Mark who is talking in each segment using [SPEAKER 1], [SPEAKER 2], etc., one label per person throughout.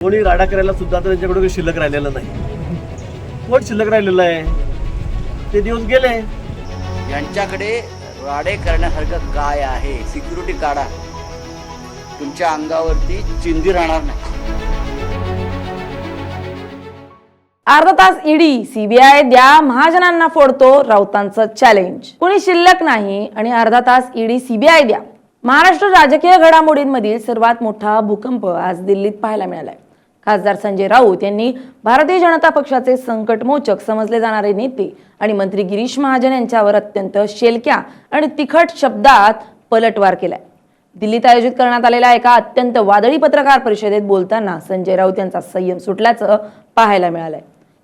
[SPEAKER 1] कोणी राडा करायला सुद्धा तर त्यांच्याकडे काही शिल्लक राहिलेलं नाही. कोण शिल्लक राहिलेलं आहे? ते दिवस गेले.
[SPEAKER 2] यांच्याकडे राडे करण्यासारखं काय आहे? सिक्युरिटी काढा, तुमच्या अंगावरती चिंदी राहणार नाही.
[SPEAKER 3] अर्धा तास ईडी सीबीआय द्या, महाजनांना फोडतो राऊतांचं चॅलेंज. कोणी शिल्लक नाही आणि अर्धा तास ईडी सीबीआय द्या. महाराष्ट्र राजकीय घडामोडींमधील सर्वात मोठा भूकंप आज दिल्लीत पाहायला मिळालाय. खासदार संजय राऊत यांनी भारतीय जनता पक्षाचे संकटमोचक समजले जाणारे नेते आणि मंत्री गिरीश महाजन यांच्यावर अत्यंत शेलक्या आणि तिखट शब्दात पलटवार केलाय. दिल्लीत आयोजित करण्यात आलेल्या एका अत्यंत वादळी पत्रकार परिषदेत बोलताना संजय राऊत यांचा संयम सुटल्याचं पाहायला मिळालंय.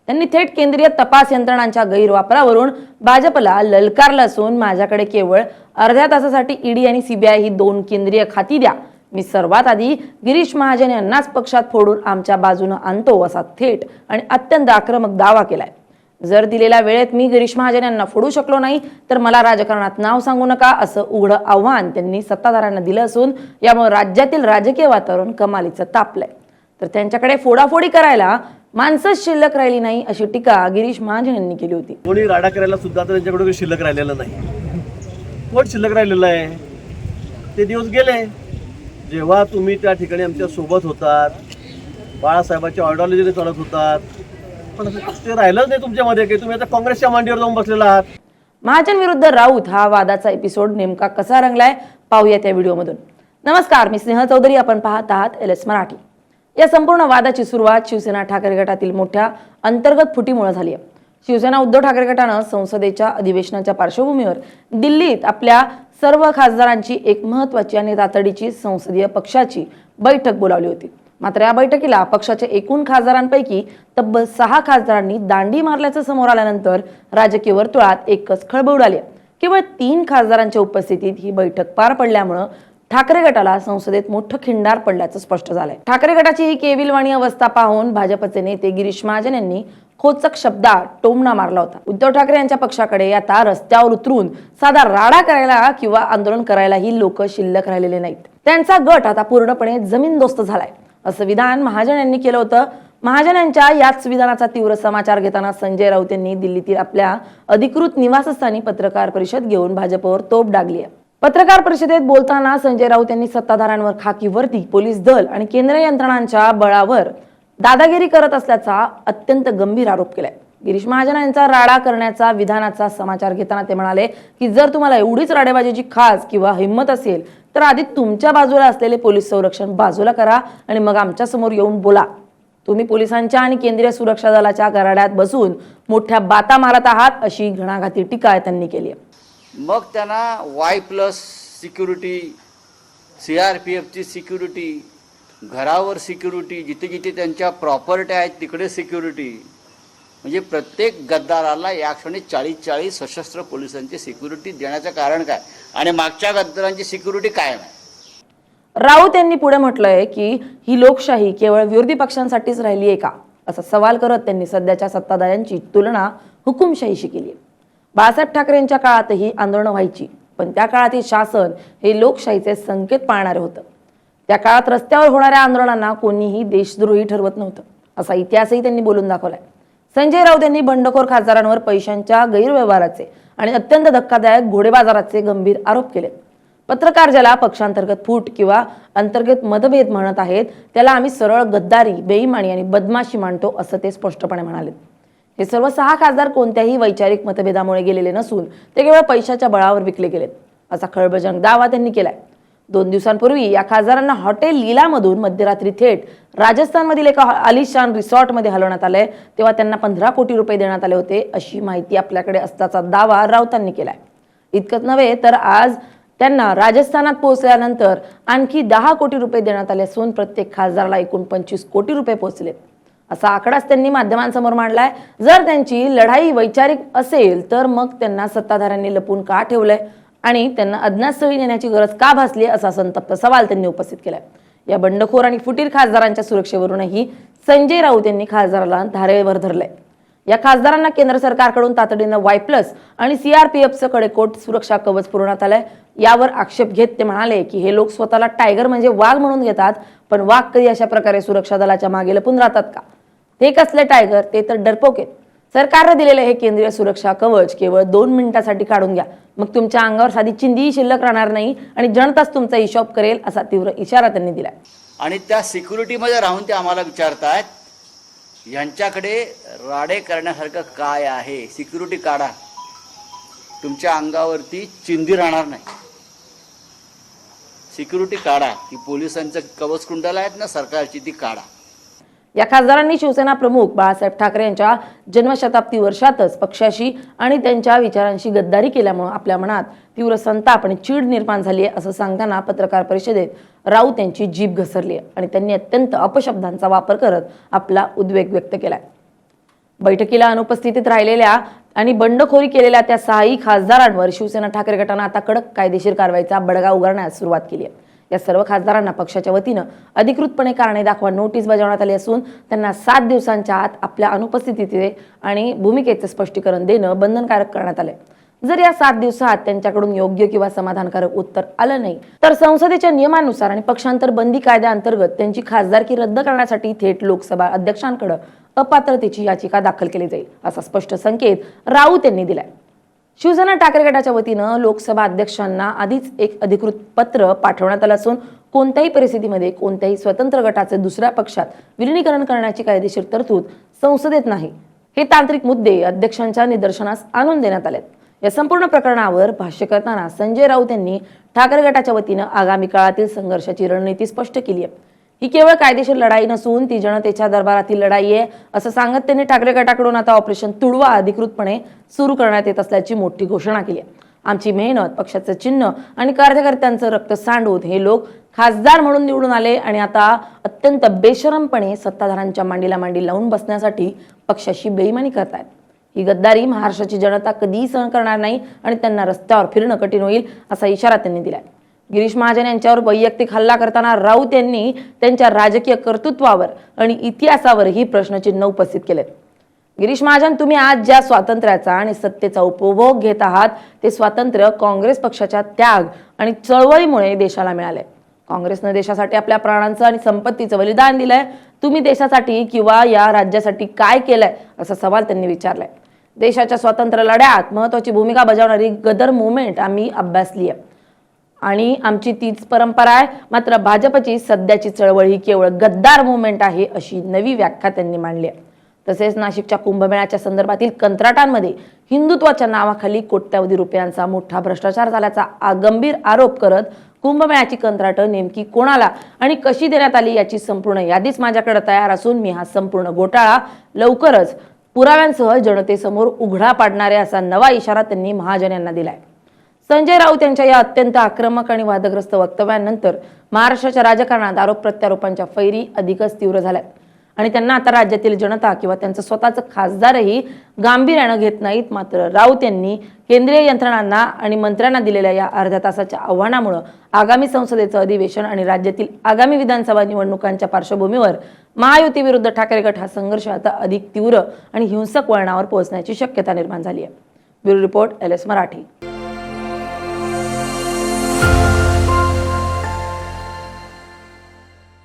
[SPEAKER 3] त्यांनी थेट केंद्रीय तपास यंत्रणांच्या गैरवापरावरून भाजपला ललकारलं असून माझ्याकडे केवळ अर्ध्या तासासाठी ईडी आणि सीबीआय ही दोन केंद्रीय खाती द्या. मी सर्वात आधी गिरीश महाजन यांनाच पक्षात फोडून आमच्या बाजूनं आणतो असा थेट आणि अत्यंत आक्रमक दावा केलाय. जर दिलेल्या वेळेत मी गिरीश महाजन यांना फोडू शकलो नाही तर मला राजकारणात नाव सांगू नका असं उघडं आव्हान त्यांनी सत्ताधाऱ्यांना दिलं असून यामुळे राज्यातील राजकीय वातावरण कमालीचं तापलंय. तर त्यांच्याकडे फोडाफोडी करायला माणसंच शिल्लक राहिली नाही अशी टीका गिरीश महाजन यांनी केली होती.
[SPEAKER 1] कोणी राडा करायला सुद्धा तर त्यांच्याकडे काही शिल्लक राहिलेलं नाही. कोण शिल्लक राहिलेलं आहे? ते दिवस गेले. जेव्हा तुम्ही त्या ठिकाणी आमच्या सोबत होतात, बाळासाहेबांच्या ऑर्डॉलॉजीने चालत होतात, पण ते राहिलंच नाही तुमच्यामध्ये की तुम्ही आता काँग्रेसच्या मांडीवर जाऊन बसलेला आहात.
[SPEAKER 3] महाजन विरुद्ध राऊत हा वादाचा एपिसोड नेमका कसा रंगलाय पाहूया त्या व्हिडिओमधून. नमस्कार, मी स्नेहा चौधरी. आपण पाहत आहात LS मराठी. या संपूर्ण वादाची सुरुवात शिवसेना ठाकरे गटातील मोठ्या अंतर्गत फुटीमुळे झाली आहे. शिवसेना उद्धव ठाकरे गटानं संसदेच्या अधिवेशनाच्या पार्श्वभूमीवर दिल्लीत आपल्या सर्व खासदारांची एक महत्त्वाची आणि तातडीची संसदीय पक्षाची बैठक बोलावली होती. मात्र या बैठकीला पक्षाच्या एकूण खासदारांपैकी तब्बल 6 खासदारांनी दांडी मारल्याचं समोर आल्यानंतर राजकीय वर्तुळात एकच खळबळ उडाली. केवळ 3 खासदारांच्या उपस्थितीत ही बैठक पार पडल्यामुळे ठाकरे गटाला संसदेत मोठं खिंडार पडल्याचं स्पष्ट झालंय. ठाकरे गटाची ही केविलवाणी अवस्था पाहून भाजपचे नेते गिरीश महाजन यांनी खोचक शब्दात टोमणा मारला होता. उद्धव ठाकरे यांच्या पक्षाकडे आता रस्त्यावर उतरून साधा राडा करायला किंवा आंदोलन करायलाही लोक शिल्लक राहिलेले नाहीत. त्यांचा गट आता पूर्णपणे जमीनदोस्त झालाय असं विधान महाजन यांनी केलं होतं. महाजन यांच्या याच विधानाचा तीव्र समाचार घेताना संजय राऊत यांनी दिल्लीतील आपल्या अधिकृत निवासस्थानी पत्रकार परिषद घेऊन भाजपवर तोफ डागली आहे. पत्रकार परिषदेत बोलताना संजय राऊत यांनी सत्ताधाऱ्यांवर खाकी वर्दी, पोलीस दल आणि केंद्रीय यंत्रणांच्या बळावर दादागिरी करत असल्याचा अत्यंत गंभीर आरोप केलाय. गिरीश महाजन यांचा राडा करण्याचा विधानाचा समाचार घेताना ते म्हणाले की जर तुम्हाला एवढीच राडेबाजीची खास किंवा हिंमत असेल तर आधी तुमच्या बाजूला असलेले पोलीस संरक्षण बाजूला करा आणि मग आमच्या समोर येऊन बोला. तुम्ही पोलिसांच्या आणि केंद्रीय सुरक्षा दलाच्या गराड्यात बसून मोठ्या बाता मारत आहात अशी घणाघाती टीका त्यांनी केली आहे.
[SPEAKER 2] मग त्यांना Y+ सिक्युरिटी, CRPFची सिक्युरिटी, घरावर सिक्युरिटी, जिथे जिथे त्यांच्या प्रॉपर्टी आहेत तिकडे सिक्युरिटी, म्हणजे प्रत्येक गद्दाराला या क्षणी 40 सशस्त्र पोलिसांची सिक्युरिटी देण्याचं कारण काय आणि मागच्या गद्दारांची सिक्युरिटी काय नाही?
[SPEAKER 3] राऊत यांनी पुढे म्हटलंय की ही लोकशाही केवळ विरोधी पक्षांसाठीच राहिली आहे का असा सवाल करत त्यांनी सध्याच्या सत्ताधाऱ्यांची तुलना हुकुमशाहीशी केली. बाळासाहेब ठाकरे यांच्या काळातही आंदोलनं व्हायची, पण त्या काळातील शासन हे लोकशाहीचे संकेत पाळणारे होतं. त्या काळात रस्त्यावर होणाऱ्या आंदोलनांना कोणीही देशद्रोही ठरवत नव्हतं असा इतिहासही त्यांनी बोलून दाखवलाय. संजय राऊत यांनी बंडखोर खासदारांवर पैशांच्या गैरव्यवहाराचे आणि अत्यंत धक्कादायक घोडेबाजाराचे गंभीर आरोप केले. पत्रकार ज्याला पक्षांतर्गत फूट किंवा अंतर्गत मतभेद म्हणत आहेत त्याला आम्ही सरळ गद्दारी, बेईमानी आणि बदमाशी मानतो असं ते स्पष्टपणे म्हणाले. हे सर्व 6 खासदार कोणत्याही वैचारिक मतभेदामुळे गेलेले नसून ते केवळ पैशाच्या बळावर विकले गेलेत असा खळबळजनक दावा त्यांनी केलाय. 2 दिवसांपूर्वी या खासदारांना हॉटेल लीलामधून मध्यरात्री थेट राजस्थानमधील एका आलिशान रिसॉर्टमध्ये हलवण्यात आलंय. तेव्हा त्यांना 15 कोटी रुपये देण्यात आले होते अशी माहिती आपल्याकडे असल्याचा दावा राऊतांनी केलाय. इतकंच नव्हे तर आज त्यांना राजस्थानात पोहोचल्यानंतर आणखी 10 कोटी रुपये देण्यात आले असून प्रत्येक खासदाराला एकूण 25 कोटी रुपये पोहोचलेत असा आकडाच त्यांनी माध्यमांसमोर मांडलाय. जर त्यांची लढाई वैचारिक असेल तर मग त्यांना सत्ताधाऱ्यांनी लपून का ठेवलंय आणि त्यांना अज्ञातस्थळी नेण्याची गरज का भासली असा संतप्त सवाल त्यांनी उपस्थित केलाय. या बंडखोर आणि फुटीर खासदारांच्या सुरक्षेवरूनही संजय राऊत यांनी खासदाराला धारेवर धरलंय. या खासदारांना केंद्र सरकारकडून तातडीनं Y+ आणि CRPFचं कडेकोट सुरक्षा कवच पुरवण्यात आलंय. यावर आक्षेप घेत ते म्हणाले की हे लोक स्वतःला टायगर म्हणजे वाघ म्हणून घेतात, पण वाघ कधी अशा प्रकारे सुरक्षा दलाच्या मागे लपून राहतात का? ते कसले टायगर, ते तर डरपोक आहेत. सरकारने दिलेले हे केंद्रीय सुरक्षा कवच केवळ 2 मिनिटांसाठी काढून घ्या, मग तुमच्या अंगावर साधी चिंधीही शिल्लक राहणार नाही आणि जनताच तुमचा हिशोब करेल, असा तीव्र इशारा त्यांनी दिलाय.
[SPEAKER 2] आणि त्या सिक्युरिटीमध्ये राहून ते आम्हाला विचारतात, यांच्याकडे राडे करण्यासारखं काय आहे? सिक्युरिटी काढा, तुमच्या अंगावरती चिंधी राहणार नाही. सिक्युरिटी काढा, ती पोलिसांचं कवच कुंडल आहेत ना सरकारची, ती काढा.
[SPEAKER 3] या खासदारांनी शिवसेना प्रमुख बाळासाहेब ठाकरे यांच्या जन्मशताब्दी वर्षातच पक्षाशी आणि त्यांच्या विचारांशी गद्दारी केल्यामुळे आपल्या मनात तीव्र संताप आणि चीड निर्माण झाली आहे, असं सांगताना पत्रकार परिषदेत राऊत यांची जीभ घसरली आहे आणि त्यांनी अत्यंत अपशब्दांचा वापर करत आपला उद्वेग व्यक्त केलाय. बैठकीला अनुपस्थितीत राहिलेल्या आणि बंडखोरी केलेल्या त्या 6 खासदारांवर शिवसेना ठाकरे गटानं आता कडक कायदेशीर कारवाईचा बडगा उगारण्यास सुरुवात केली आहे. या सर्व खासदारांना पक्षाच्या वतीनं अधिकृतपणे कारणे दाखवा नोटीस बजावण्यात आली असून त्यांना 7 दिवसांच्या आत आपल्या अनुपस्थितीचे आणि भूमिकेचे स्पष्टीकरण देणं बंधनकारक करण्यात आले. जर या 7 दिवसात त्यांच्याकडून योग्य किंवा समाधानकारक उत्तर आलं नाही तर संसदेच्या नियमानुसार आणि पक्षांतर बंदी कायद्याअंतर्गत त्यांची खासदारकी रद्द करण्यासाठी थेट लोकसभा अध्यक्षांकडे अपात्रतेची याचिका दाखल केली जाईल, असा स्पष्ट संकेत राऊत यांनी दिलाय. शिवसेना ठाकरे गटाच्या वतीनं लोकसभा अध्यक्षांना आधीच एक अधिकृत पत्र पाठवण्यात आलं असून कोणत्याही परिस्थितीमध्ये कोणत्याही स्वतंत्र गटाचे दुसऱ्या पक्षात विलीनीकरण करण्याची कायदेशीर तरतूद संसदेत नाही. हे तांत्रिक मुद्दे अध्यक्षांच्या निदर्शनास आणून देण्यात आलेत. या संपूर्ण प्रकरणावर भाष्य करताना संजय राऊत यांनी ठाकरे गटाच्या वतीनं आगामी काळातील संघर्षाची रणनीती स्पष्ट केली आहे. ही केवळ कायदेशीर लढाई नसून ती जनतेच्या दरबारातील लढाई आहे, असं सांगत त्यांनी ठाकरे गटाकडून आता ऑपरेशन तुडवा अधिकृतपणे सुरू करण्यात येत असल्याची मोठी घोषणा केली आहे. आमची मेहनत, पक्षाचं चिन्ह आणि कार्यकर्त्यांचं रक्त सांडून हे लोक खासदार म्हणून निवडून आले आणि आता अत्यंत बेशरमपणे सत्ताधाऱ्यांच्या मांडीला मांडी लावून बसण्यासाठी पक्षाशी बेईमानी करतायत. ही गद्दारी महाराष्ट्राची जनता कधीही सहन करणार नाही आणि त्यांना रस्त्यावर फिरणं कठीण होईल, असा इशारा त्यांनी दिलाय. गिरीश महाजन यांच्यावर वैयक्तिक हल्ला करताना राऊत यांनी त्यांच्या राजकीय कर्तृत्वावर आणि इतिहासावरही प्रश्नचिन्ह उपस्थित केलेत. गिरीश महाजन, तुम्ही आज ज्या स्वातंत्र्याचा आणि सत्तेचा उपभोग घेत आहात ते स्वातंत्र्य काँग्रेस पक्षाच्या त्याग आणि चळवळीमुळे देशाला मिळाले. काँग्रेसने देशासाठी आपल्या प्राणांचं आणि संपत्तीचं बलिदान दिलंय. तुम्ही देशासाठी किंवा या राज्यासाठी काय केलंय, असा सवाल त्यांनी विचारलाय. देशाच्या स्वातंत्र्य लढ्यात महत्वाची भूमिका बजावणारी गदर मुवमेंट आम्ही अभ्यासली आहे आणि आमची तीच परंपरा आहे. मात्र भाजपची सध्याची चळवळ ही केवळ गद्दार मुवमेंट आहे, अशी नवी व्याख्या त्यांनी मांडली आहे. तसेच नाशिकच्या कुंभमेळ्याच्या संदर्भातील कंत्राटांमध्ये हिंदुत्वाच्या नावाखाली कोट्यावधी रुपयांचा मोठा भ्रष्टाचार झाल्याचा गंभीर आरोप करत कुंभमेळ्याची कंत्राटं नेमकी कोणाला आणि कशी देण्यात आली याची संपूर्ण यादीच माझ्याकडे तयार असून मी हा संपूर्ण घोटाळा लवकरच पुराव्यांसह जनतेसमोर उघडा पाडणारे, असा नवा इशारा त्यांनी महाजन यांना दिलाय. संजय राऊत यांच्या या अत्यंत आक्रमक आणि वादग्रस्त वक्तव्यानंतर महाराष्ट्राच्या राजकारणात आरोप प्रत्यारोपांच्या फैरी अधिकच तीव्र झाल्यात आणि त्यांना आता राज्यातील जनता किंवा त्यांचं स्वतःचं खासदारही गांभीर्यानं घेत नाहीत. मात्र राऊत यांनी केंद्रीय यंत्रणांना आणि मंत्र्यांना दिलेल्या या अर्ध्या तासाच्या आव्हानामुळे आगामी संसदेचं अधिवेशन आणि राज्यातील आगामी विधानसभा निवडणुकांच्या पार्श्वभूमीवर महायुती विरुद्ध ठाकरे गट हा संघर्ष आता अधिक तीव्र आणि हिंसक वळणावर पोहोचण्याची शक्यता निर्माण झाली आहे. Bureau report, LS Marathi.